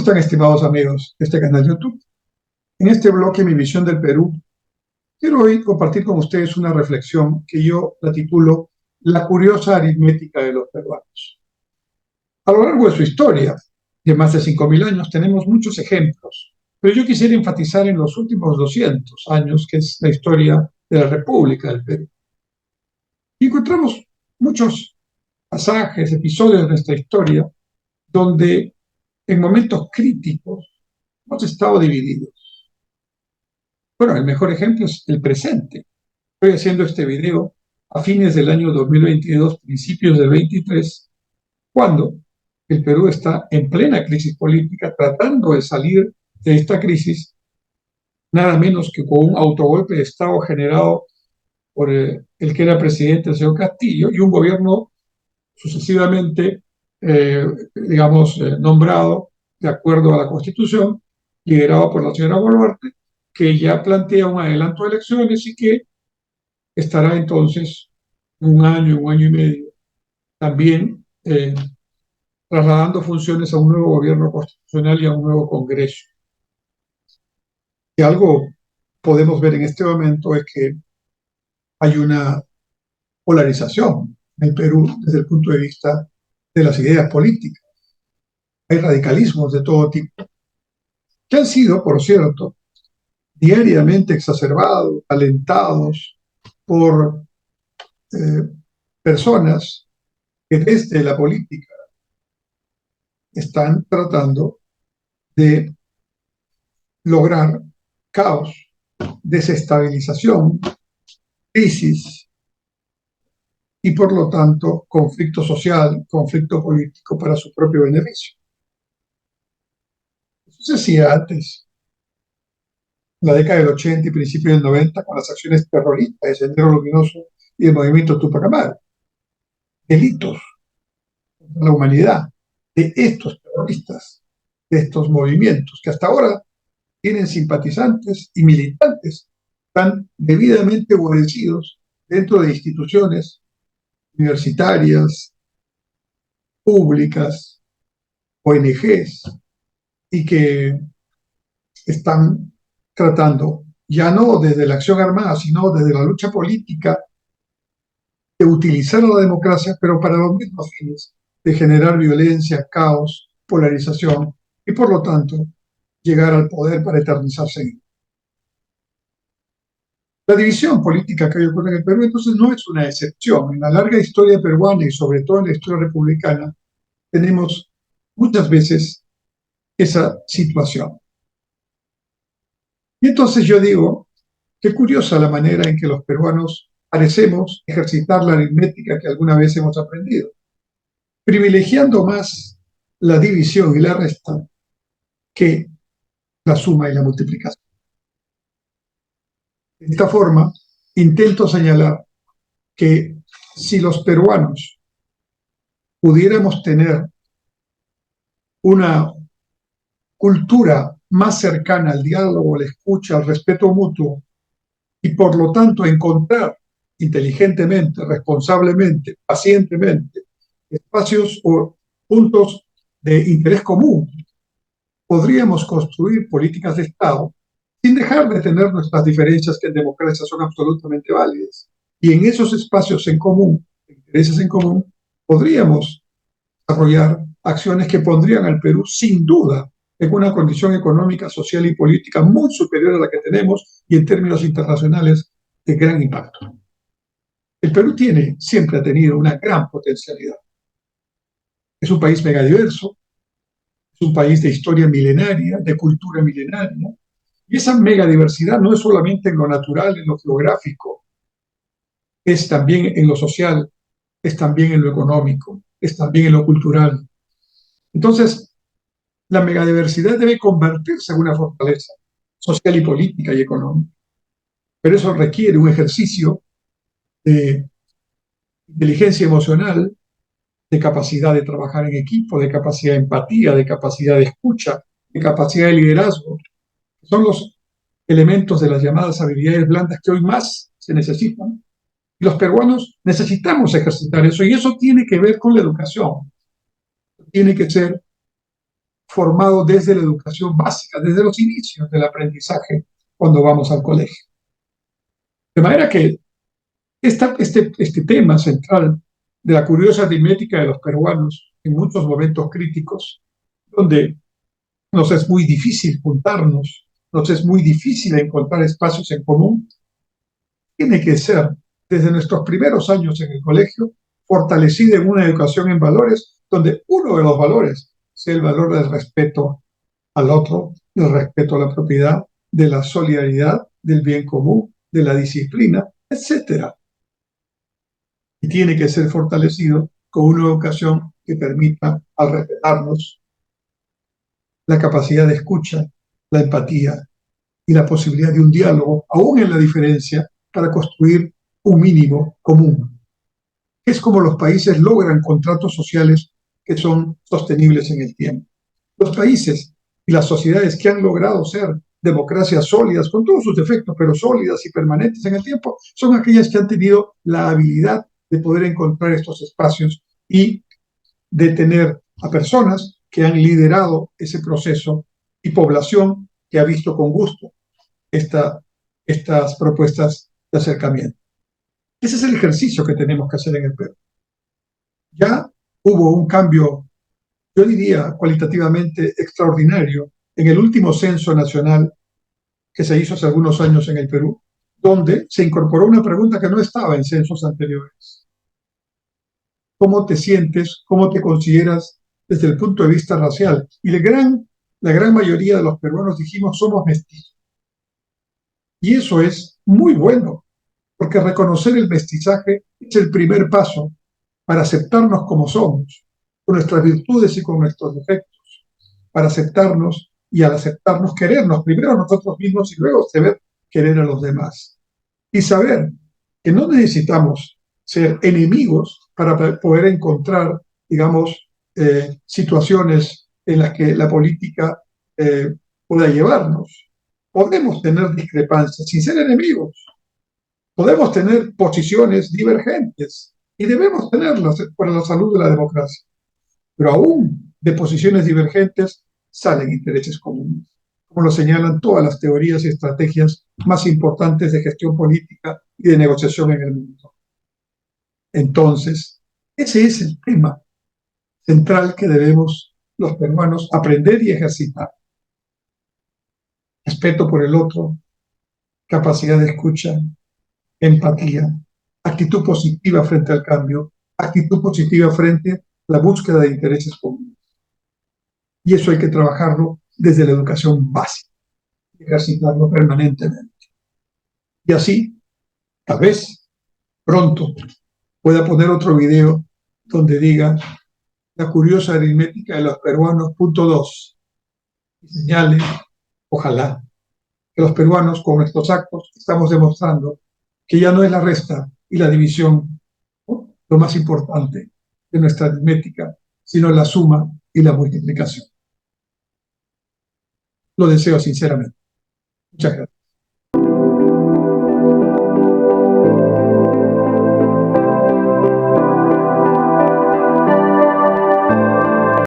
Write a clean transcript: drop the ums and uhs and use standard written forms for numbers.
están, estimados amigos de este canal de YouTube? En este bloque, Mi Visión del Perú, quiero hoy compartir con ustedes una reflexión que yo la titulo La curiosa aritmética de los peruanos. A lo largo de su historia, de más de 5.000 años, tenemos muchos ejemplos, pero yo quisiera enfatizar en los últimos 200 años, que es la historia de la República del Perú. Y encontramos muchos pasajes, episodios de nuestra historia, donde en momentos críticos hemos estado divididos. Bueno, el mejor ejemplo es el presente. Estoy haciendo este video a fines del año 2022, principios del 23, cuando el Perú está en plena crisis política, tratando de salir de esta crisis, nada menos que con un autogolpe de Estado generado por el que era presidente, el señor Castillo, y un gobierno sucesivamente, nombrado de acuerdo a la Constitución, liderado por la señora Boluarte, que ya plantea un adelanto de elecciones y que estará entonces un año y medio, también trasladando funciones a un nuevo gobierno constitucional y a un nuevo Congreso. Y algo podemos ver en este momento es que hay una polarización en el Perú desde el punto de vista de las ideas políticas. Hay radicalismos de todo tipo, que han sido, por cierto, diariamente exacerbados, alentados por personas que desde la política están tratando de lograr caos, desestabilización, crisis y por lo tanto conflicto social, conflicto político para su propio beneficio. Eso se hacía antes, en la década del 80 y principios del 90, con las acciones terroristas de Sendero Luminoso y el movimiento Tupac Amaru. Delitos contra la humanidad de estos terroristas, de estos movimientos, que hasta ahora tienen simpatizantes y militantes, están debidamente obedecidos dentro de instituciones universitarias, públicas, ONGs, y que están tratando, ya no desde la acción armada, sino desde la lucha política, de utilizar la democracia, pero para los mismos fines, de generar violencia, caos, polarización, y por lo tanto, llegar al poder para eternizarse en él. La división política que hoy ocurre en el Perú, entonces, no es una excepción. En la larga historia peruana y sobre todo en la historia republicana, tenemos muchas veces esa situación. Y entonces yo digo, qué curiosa la manera en que los peruanos parecemos ejercitar la aritmética que alguna vez hemos aprendido, privilegiando más la división y la resta que la suma y la multiplicación. De esta forma, intento señalar que si los peruanos pudiéramos tener una cultura más cercana al diálogo, la escucha, al respeto mutuo, y por lo tanto encontrar inteligentemente, responsablemente, pacientemente, espacios o puntos de interés común, podríamos construir políticas de Estado sin dejar de tener nuestras diferencias que en democracia son absolutamente válidas. Y en esos espacios en común, intereses en común, podríamos desarrollar acciones que pondrían al Perú sin duda en una condición económica, social y política muy superior a la que tenemos y en términos internacionales de gran impacto. El Perú siempre ha tenido una gran potencialidad. Es un país megadiverso, es un país de historia milenaria, de cultura milenaria, y esa megadiversidad no es solamente en lo natural, en lo geográfico, es también en lo social, es también en lo económico, es también en lo cultural. Entonces, la megadiversidad debe convertirse en una fortaleza social y política y económica. Pero eso requiere un ejercicio de inteligencia emocional, de capacidad de trabajar en equipo, de capacidad de empatía, de capacidad de escucha, de capacidad de liderazgo. Son los elementos de las llamadas habilidades blandas que hoy más se necesitan. Y los peruanos necesitamos ejercitar eso, y eso tiene que ver con la educación. Tiene que ser formado desde la educación básica, desde los inicios del aprendizaje cuando vamos al colegio. De manera que este tema central de la curiosa aritmética de los peruanos en muchos momentos críticos, donde nos es muy difícil juntarnos, nos es muy difícil encontrar espacios en común, tiene que ser, desde nuestros primeros años en el colegio, fortalecida en una educación en valores, donde uno de los valores sea el valor del respeto al otro, del respeto a la propiedad, de la solidaridad, del bien común, de la disciplina, etcétera. Y tiene que ser fortalecido con una educación que permita, al respetarnos, la capacidad de escucha, la empatía y la posibilidad de un diálogo, aún en la diferencia, para construir un mínimo común. Es como los países logran contratos sociales que son sostenibles en el tiempo. Los países y las sociedades que han logrado ser democracias sólidas, con todos sus defectos, pero sólidas y permanentes en el tiempo, son aquellas que han tenido la habilidad de poder encontrar estos espacios y de tener a personas que han liderado ese proceso y población que ha visto con gusto estas propuestas de acercamiento. Ese es el ejercicio que tenemos que hacer en el Perú. Ya hubo un cambio, yo diría, cualitativamente extraordinario en el último censo nacional que se hizo hace algunos años en el Perú, donde se incorporó una pregunta que no estaba en censos anteriores. ¿Cómo te sientes? ¿Cómo te consideras desde el punto de vista racial? Y la gran mayoría de los peruanos dijimos somos mestizos. Y eso es muy bueno, porque reconocer el mestizaje es el primer paso para aceptarnos como somos, con nuestras virtudes y con nuestros defectos, para aceptarnos y al aceptarnos querernos primero a nosotros mismos y luego saber querer a los demás. Y saber que no necesitamos ser enemigos para poder encontrar, digamos, situaciones en las que la política pueda llevarnos. Podemos tener discrepancias sin ser enemigos. Podemos tener posiciones divergentes y debemos tenerlas para la salud de la democracia. Pero aún de posiciones divergentes salen intereses comunes, como lo señalan todas las teorías y estrategias más importantes de gestión política y de negociación en el mundo. Entonces, ese es el tema central que debemos los peruanos aprender y ejercitar. Respeto por el otro, capacidad de escucha, empatía, actitud positiva frente al cambio, actitud positiva frente a la búsqueda de intereses comunes. Y eso hay que trabajarlo desde la educación básica, ejercitarlo permanentemente. Y así, tal vez, pronto, pueda poner otro video donde diga la curiosa aritmética de los peruanos, punto 2, y señale, ojalá, que los peruanos con nuestros actos estamos demostrando que ya no es la resta y la división, ¿no?, lo más importante de nuestra aritmética, sino la suma y la multiplicación. Lo deseo sinceramente. Muchas gracias.